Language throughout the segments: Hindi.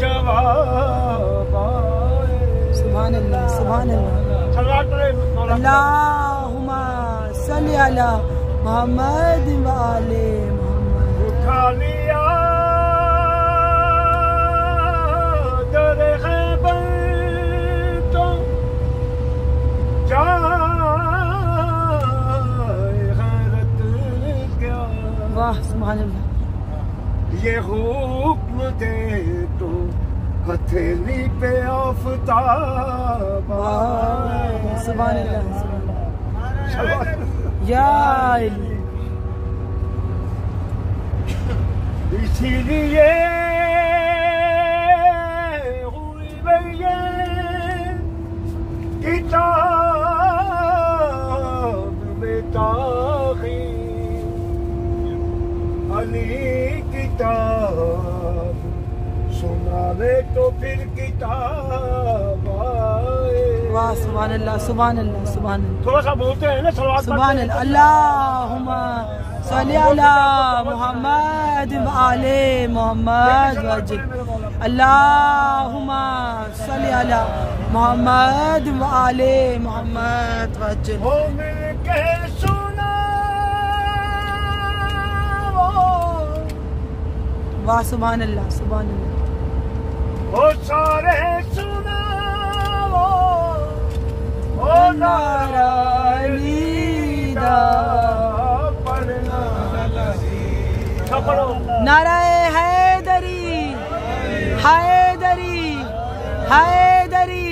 जवाब आए। सुभान अल्लाह सुभान अल्लाह। अल्लाहुम्मा सल्ली अला मोहम्मद व आले मोहम्मद। उठा लिया दर खैबर तो जाए गैरत क्या। वाह सुभान अल्लाह। ये हुक्म दे तो हथेली पे आफताब आए। सुभान अल्लाह सुभान अल्लाह। या अली। इसीलिए हुई ये किताब में ताख़ीर अली किताब सुनावे तो फिर किताब आए। वाह सुभान अल्लाह सुभान अल्लाह सुभान अल्लाह। थोड़ा सा बोलते हैं ना सलवात सुभान अल्लाह। अल्लाहुम्मा सल्ली अला मोहम्मद व आले मोहम्मद वजल। अल्लाहुम्मा सल्ली अला मोहम्मद व आले मोहम्मद वजल। हो मिलके सुना वाह सुभान अल्लाह सुभान अल्लाह। वो सारे सुना वो नारा लीदा पढ़ना पढ़ो। नाराए हैदरी हैदरी हैदरी।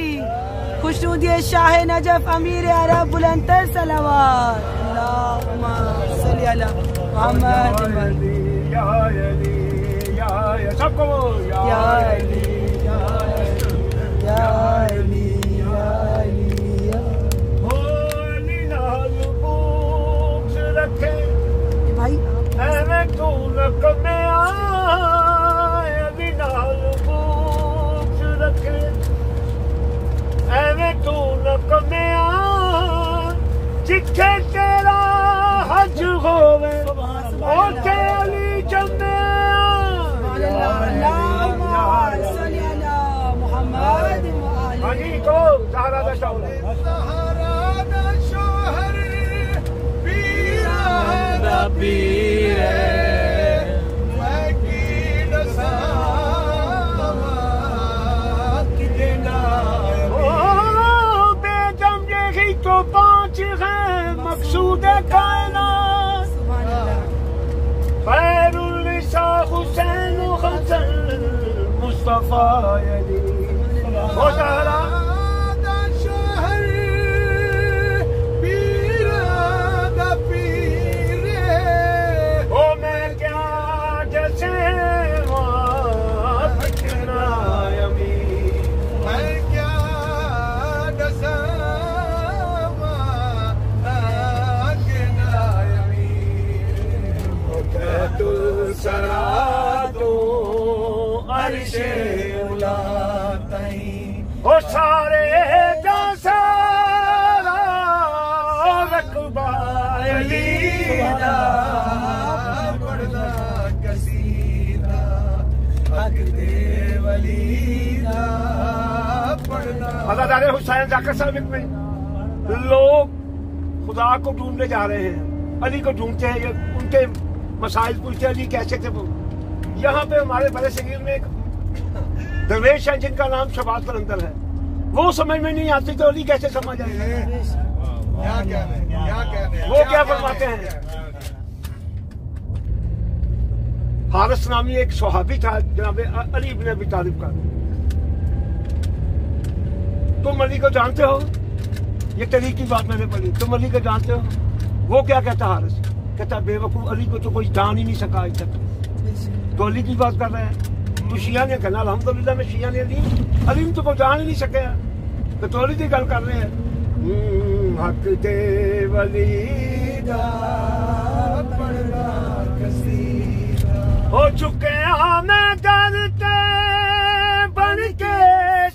खुशनुदी शाह नजफ अमीर अरब बुलंदतर सलावत। अल्लाहुम्मा सल्ली अला मोहम्मद या अली या सबको या अली या अली या अली हो अली नाल बूक्स रखे भाई। ऐवें तू न कमिया अली नाल बूक्स रखे ऐवें तू न कमिया जिथे तेरा हज होवे ओथे अली जम्मे। बेगम देखी तो पांच है मकसूद कायनात खैरुल्निसा हुसैन हसन मुस्तफा यदी हो सहरा शहर पीर दा पीर ओ मैं क्या जैसे वहाँ यमी मैं क्या दसा सरा तो अर्शे उला तई ओ सारे का सारा रकबा अली दा पढ़ना कसीदा हक दे वली दा पढ़ना। अदादारे हुसैन जाकर साहब में लोग खुदा को ढूंढने जा रहे हैं, अली को ढूंढते हैं, उनके मसाइल पूछते हैं अली कैसे थे वो। यहाँ पे हमारे बड़े शरीर में एक दरवेश है जिनका नाम शबाज कलंदर है, वो समझ में नहीं आती तो अली कैसे समझ आएगा। वो क्या फरमाते हैं, हारिस नामी एक सहाबी था जनाब अली इब्न अबी तालिब का, तुम अली को जानते हो, ये तरीक की बात मैंने पढ़ी, तुम अली को जानते हो। वो क्या कहता हारिस, कहता बेवकूफ अली को तो कोई जान ही नहीं सका आज तक, तो अली की बात कर रहे हैं। तो शिया ने कहना अल्हम्दुलिल्लाह में शिया ने अली तो कोई जान ही नहीं सके, तो अली की गल कर रहे हैं। हक दे वली दा पढ़ना कसीदा हो चुके मैं करते बन के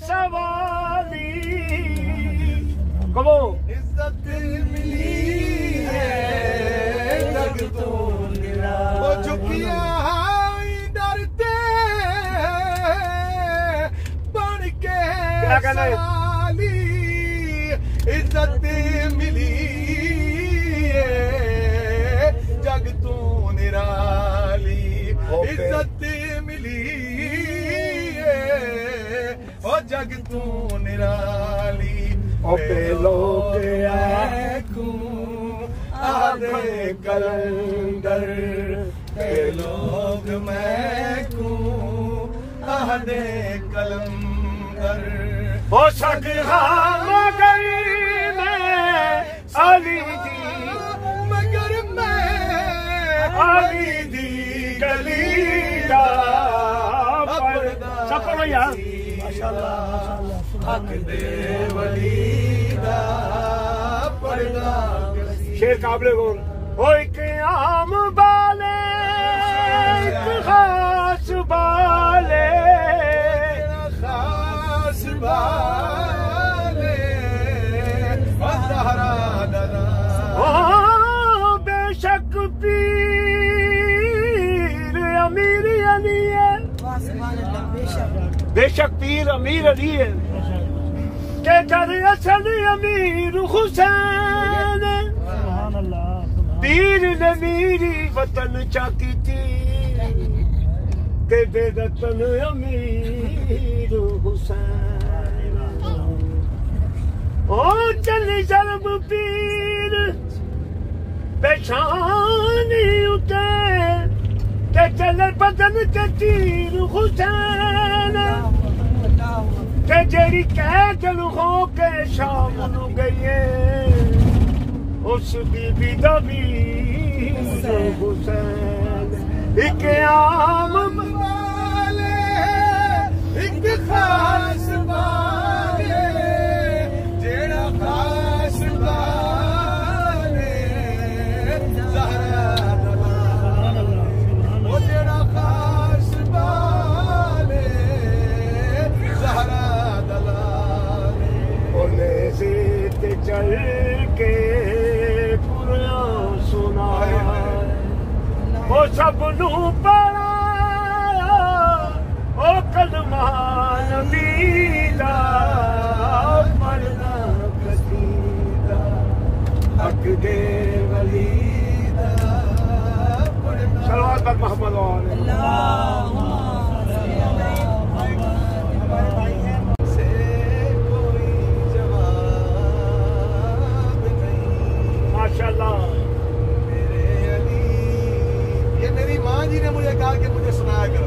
सवाली, कहो इज्जत मिली है जग तो मिला हो चुकिया डरते सवाली इज्जत मिली जग तू निराली इज्जत मिली ओ जग तू निराली पे लोग आधे कलंदर पे लोग मैं आधे कलंदर हो सका मगर मैं अली दी मगर मैं अली दी गली दा सब पढ़ो यार माशाल्लाह हक दे वली दा पर्दा शेर काबले बोल हो एक आम बाले एक खास बाले खास बाले ज़हरा दरा बेशक पीर अमीर अली है बेशक पीर अमीर अली है के कर असल अमीर हुसैन पीर ने मेरी वतन चाकी थी के बेदतन अमीर हुसैन ओ चल जरब पीर पेशानी उते के चले बदन के तीर हुसैन के जेरी कैदल हो के शाम नु गई उस बीबी दा वीर हुसैन एक आम वाले एक खास वाले जेड़ा खास वाले ज़हरा दलाल ओ जेड़ा खास वाले ज़हरा दलाल ओले से ते चल के ओ सब नू पढ़ाया ओ कलमा नबी दा पढ़ना कसीदा हक दे वली दा पढ़ना सलवात पर मोहम्मद से कोई जवाब नहीं माशाल्लाह मेरी माँ जी ने मुझे कहा कि मुझे सुनाया करो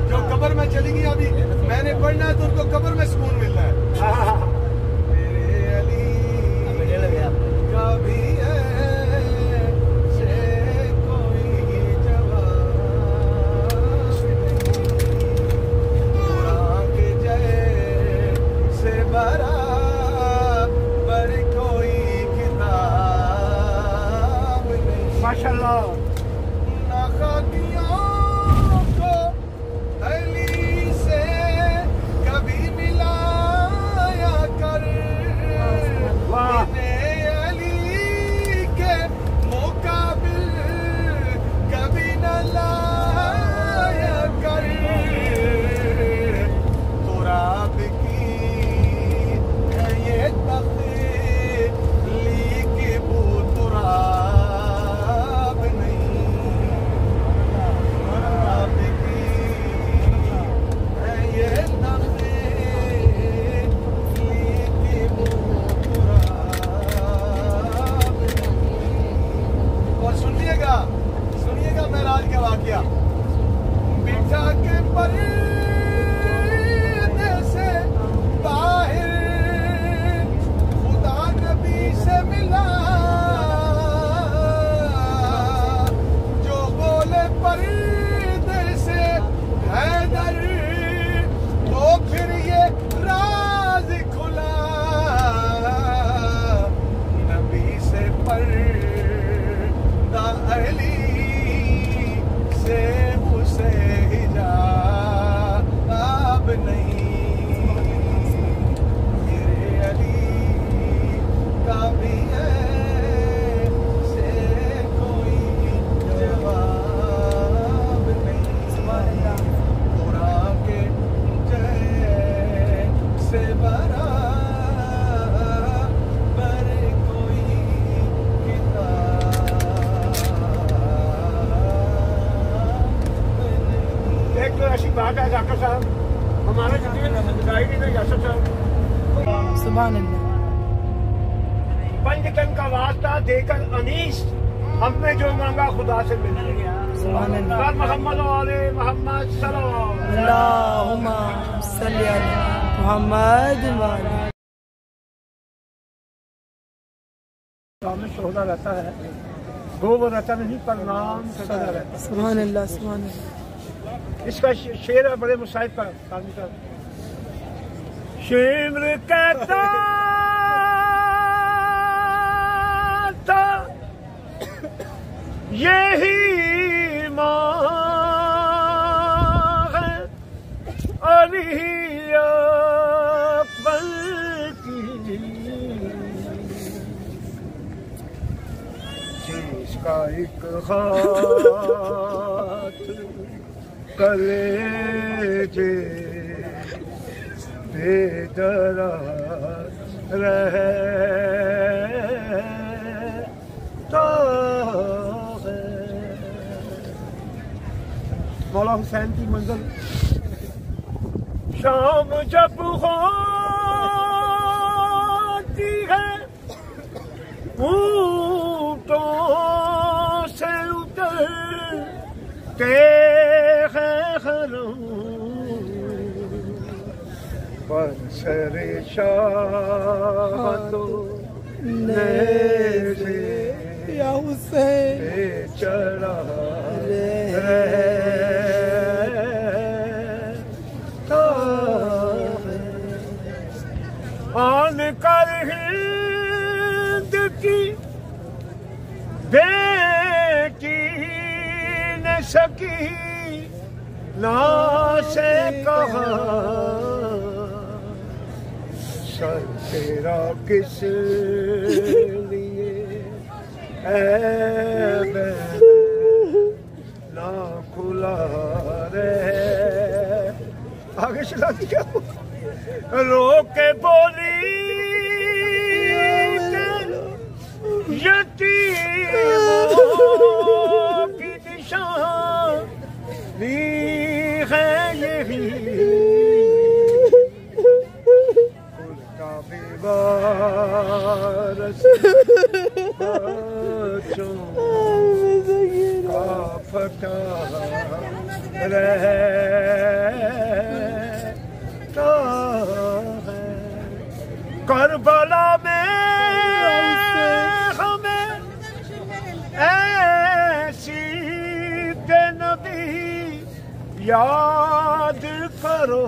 जो कब्र में चली गई अभी मैंने पढ़ना है तो उनको कब्र में सुकून मिल रहा है मेरे अली कभी ऐसे कोई जवाब कुरान के जैसे बराबर कोई किताब नहीं माशाल्लाह को अली से कभी मिलाया है डॉक्टर साहब, हमारा जिंदगी में गाइड नहीं यासर साहब। सुभान अल्लाह। 5 टन का वास्ता देकर अनीस, हमने जो मांगा खुदा से मिल गया। सुभान अल्लाह। मोहम्मद वाले मोहम्मद सल्लल्लाहु अल्लाहुम्मा सल्ली अला मोहम्मद वाले। सामने सोहरा रहता है, गो वो रहता नहीं पर नाम सदा रहता है। सुभान अल्लाह सुभान अल्लाह। इसका शेर है बड़े मुसाहिब का। शेर कहता था यही माँ है अली अकबर की, जिसका एक हाथ कलेजे बेदरार रहे तो है। मौला हुसैन की मंजिल शाम जब होती है ऊँटों से उतर के पर सरे शाहतो ने से या हुसैन चढ़ा आन कर हिंद की बेटी न सकी ना से कहा सर तेरा किस लिए ना खुला रहे। आगे चला दिया रो के बोली यतीमों की निशानी है यही, बेवारस बच्चों का फटा रहता है। करबला में हमें ऐसी नबी याद करो।